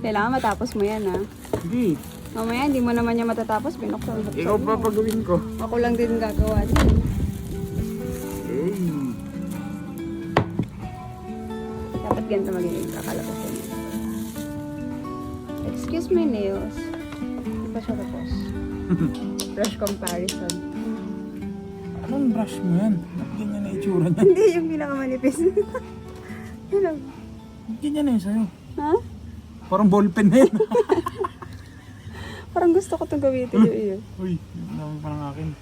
Kailangan matapos mo yan, ha? Hindi. Mamaya, hindi mo naman yan matatapos. Binuksan mo. Ikaw pa pagawin ko. Ako lang din gagawa din. Hey. Dapat ganito magiging kakalabasan. Excuse my nails. Hindi pa siya tapos. Brush comparison. Anong brush mo yan? Ganyan na itsura niya. Hindi, yung pinakamanipis. Ano? Ganyan na yun sa'yo. Ha? Parang ballpen na yun. Parang gusto ko itong gamitin yung iyo. Uy, naman parang akin.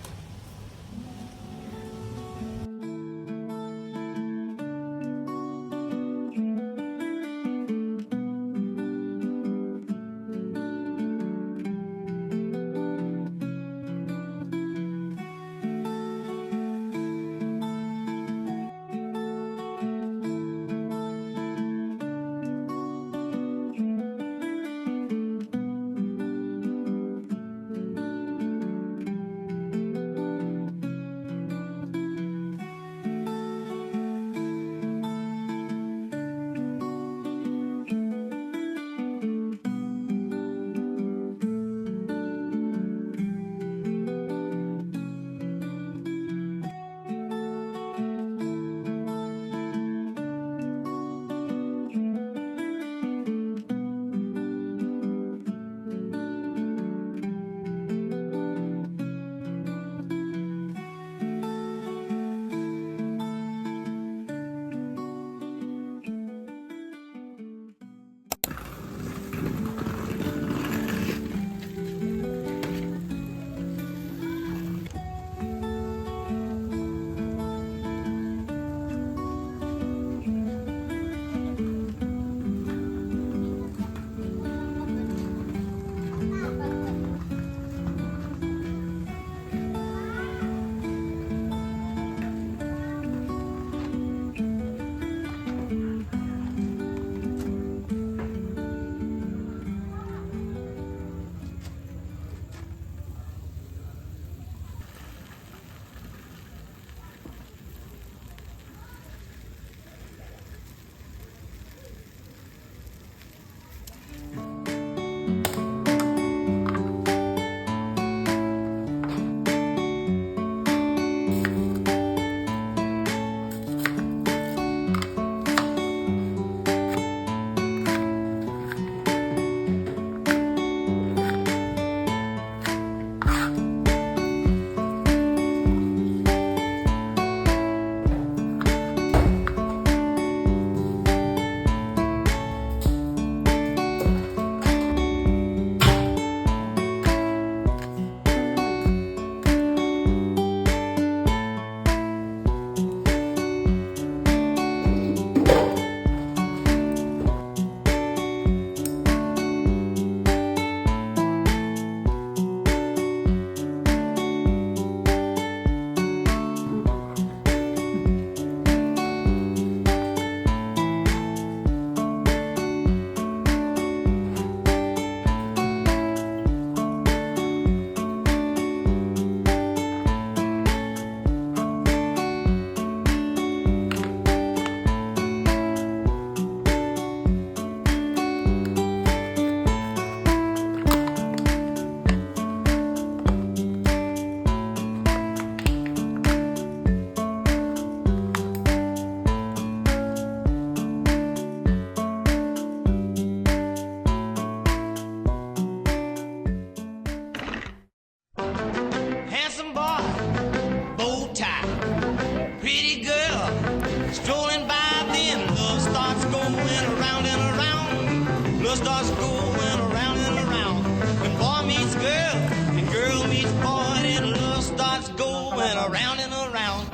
Love starts going around and around. When boy meets girl and girl meets boy, and love starts going around and around.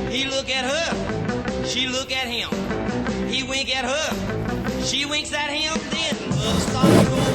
He look at her, she look at him. He wink at her, she winks at him. Then love starts going